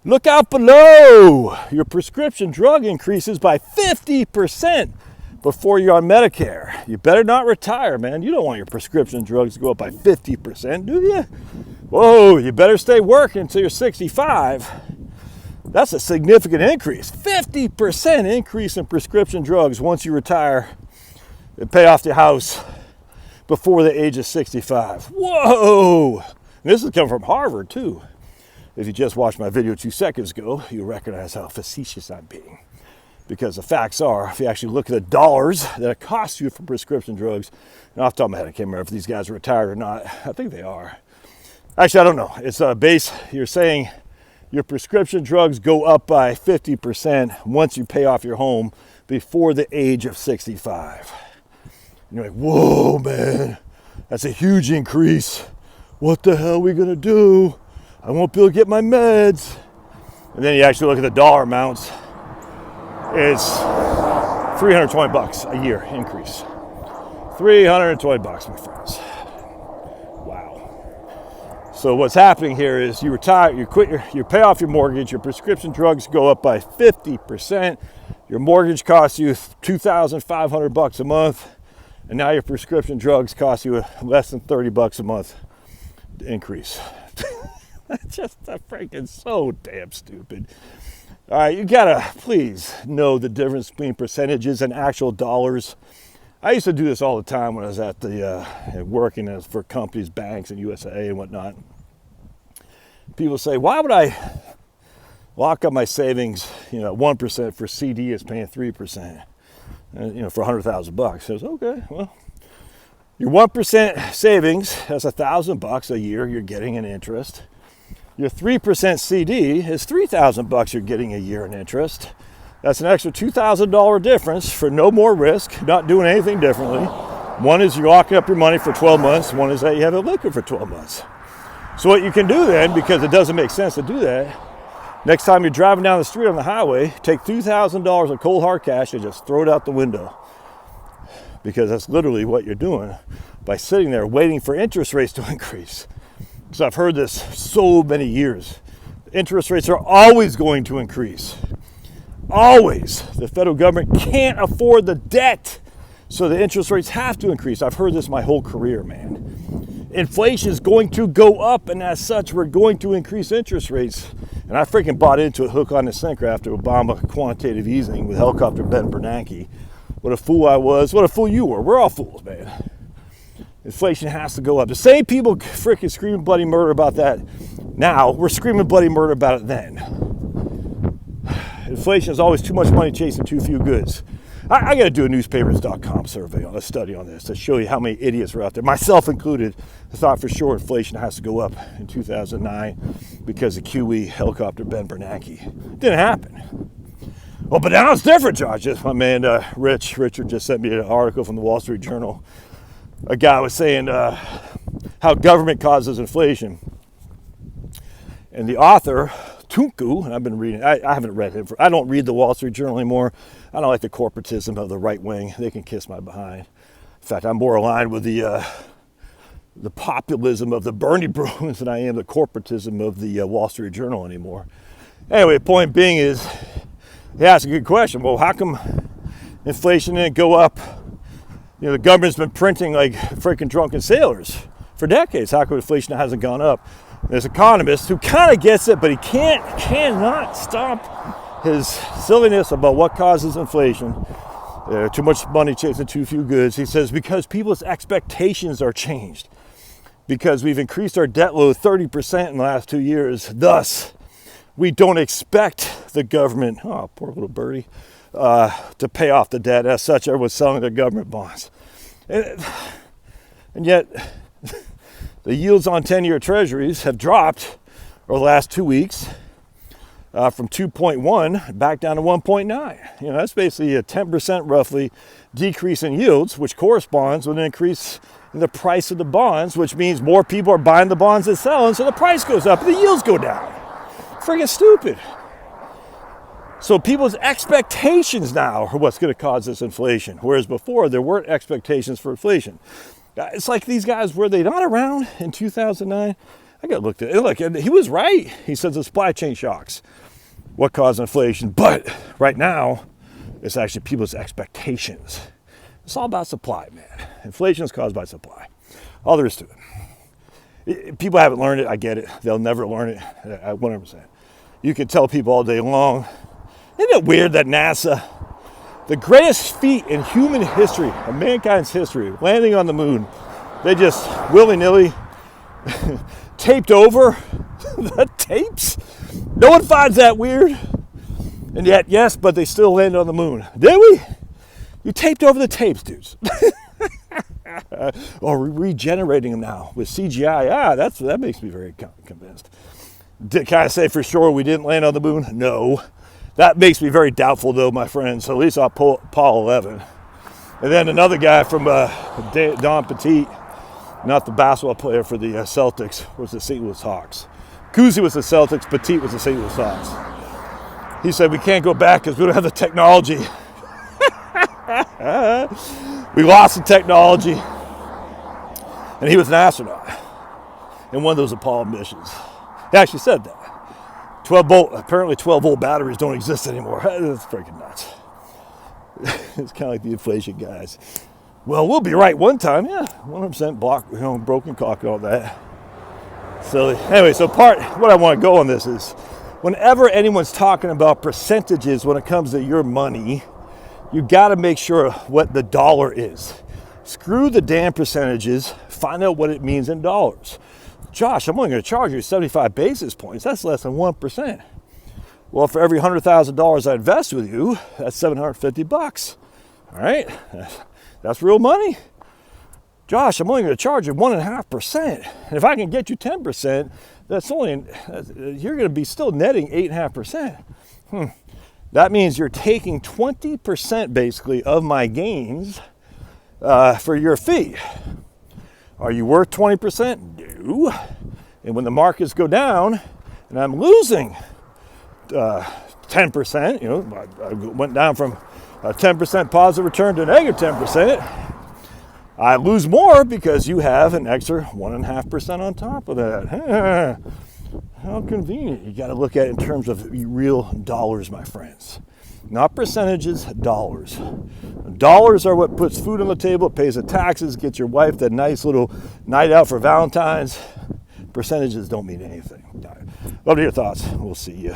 Look out below. Your prescription drug increases by 50% before you're on Medicare. You better not retire, man. You don't want your prescription drugs to go up by 50%, do you? Whoa, you better stay working until you're 65. That's a significant increase. 50% increase in prescription drugs once you retire and pay off the house before the age of 65. Whoa! And this is coming from Harvard, too. If you just watched my video 2 seconds ago, you'll recognize how facetious I'm being. Because the facts are, if you actually look at the dollars that it costs you for prescription drugs, and off the top of my head, I can't remember if these guys are retired or not. I think they are. Actually, I don't know. It's a base, you're saying your prescription drugs go up by 50% once you pay off your home before the age of 65. And you're like, whoa, man, that's a huge increase. What the hell are we gonna do? I won't be able to get my meds. And then you actually look at the dollar amounts. It's $320 a year increase. $320, my friends. Wow. So what's happening here is you retire, you pay off your mortgage, your prescription drugs go up by 50%. Your mortgage costs you $2,500 a month, and now your prescription drugs cost you less than $30 a month increase. That's just freaking so damn stupid. All right, you gotta please know the difference between percentages and actual dollars. I used to do this all the time when I was at the working for companies, banks, and USA and whatnot. People say, "Why would I lock up my savings? 1% for CD is paying 3%. For $100,000." I says, "Okay, well, your 1% savings, that's $1,000 a year. You're getting in interest. Your 3% CD is $3,000 you're getting a year in interest. That's an extra $2,000 difference for no more risk, not doing anything differently. One is you're locking up your money for 12 months. One is that you have it liquid for 12 months. So what you can do then, because it doesn't make sense to do that, next time you're driving down the street on the highway, take $2,000 of cold hard cash and just throw it out the window. Because that's literally what you're doing by sitting there waiting for interest rates to increase. Because I've heard this so many years. Interest rates are always going to increase. Always. The federal government can't afford the debt, so the interest rates have to increase. I've heard this my whole career, man. Inflation is going to go up, and as such, we're going to increase interest rates. And I freaking bought into it hook on the sinker after Obama quantitative easing with helicopter Ben Bernanke. What a fool I was. What a fool you were. We're all fools, man. Inflation has to go up. The same people freaking screaming bloody murder about that now, we're screaming bloody murder about it then. Inflation is always too much money chasing too few goods. I got to do a newspapers.com survey on a study on this to show you how many idiots are out there, myself included, who thought for sure inflation has to go up in 2009 because of QE helicopter Ben Bernanke. Didn't happen. Well, but now it's different, Josh. My man Richard just sent me an article from the Wall Street Journal. A guy was saying how government causes inflation. And the author, Tunku, and I've been reading, I haven't read him. I don't read the Wall Street Journal anymore. I don't like the corporatism of the right wing. They can kiss my behind. In fact, I'm more aligned with the populism of the Bernie bros than I am the corporatism of the Wall Street Journal anymore. Anyway, point being is, he asked a good question. Well, how come inflation didn't go up? The government's been printing like freaking drunken sailors for decades. How come inflation hasn't gone up? There's an economist who kind of gets it, but he cannot stop his silliness about what causes inflation. Too much money chasing too few goods. He says because people's expectations are changed. Because we've increased our debt load 30% in the last 2 years. Thus, we don't expect the government, oh, poor little birdie, to pay off the debt. As such, everyone's selling their government bonds. And yet, the yields on 10-year treasuries have dropped over the last 2 weeks from 2.1 back down to 1.9. That's basically a 10% roughly decrease in yields, which corresponds with an increase in the price of the bonds, which means more people are buying the bonds and selling, so the price goes up and the yields go down. Freaking stupid. So people's expectations now are what's going to cause this inflation, whereas before there weren't expectations for inflation. It's like these guys, were they not around in 2009? I got looked at it. Look, and he was right. He says the supply chain shocks what caused inflation. But right now, it's actually people's expectations. It's all about supply, man. Inflation is caused by supply. All there is to it. People haven't learned it. I get it. They'll never learn it. 100%. You can tell people all day long. Isn't it weird that NASA, the greatest feat in human history, of mankind's history, landing on the moon, they just willy-nilly taped over the tapes? No one finds that weird. And yet, yes, but they still landed on the moon. Did we? You taped over the tapes, dudes. Or regenerating them now with CGI. That makes me very convinced. Can I say for sure we didn't land on the moon? No. That makes me very doubtful, though, my friends. So at least I'll pull Apollo 11. And then another guy from Don Petit, not the basketball player for the Celtics, was the St. Louis Hawks. Cousy was the Celtics, Petit was the St. Louis Hawks. He said, we can't go back because we don't have the technology. We lost the technology. And he was an astronaut in one of those Apollo missions. He actually said that. 12-volt batteries don't exist anymore. That's freaking nuts. It's kind of like the inflation guys. Well, we'll be right one time. Yeah, 100% block, broken cock and all that. So anyway, what I want to go on this is, whenever anyone's talking about percentages when it comes to your money, you got to make sure what the dollar is. Screw the damn percentages. Find out what it means in dollars. Josh, I'm only going to charge you 75 basis points. That's less than 1%. Well, for every $100,000 I invest with you, that's $750. All right, that's real money. Josh, I'm only going to charge you 1.5%. And if I can get you 10%, you're going to be still netting 8.5%. That means you're taking 20% basically of my gains for your fee. Are you worth 20%? No. And when the markets go down and I'm losing 10%, I went down from a 10% positive return to negative 10%, I lose more because you have an extra 1.5% on top of that. How convenient. You got to look at it in terms of real dollars, my friends. Not percentages, dollars. Dollars are what puts food on the table, pays the taxes, gets your wife that nice little night out for Valentine's. Percentages don't mean anything. Love to hear your thoughts. We'll see you.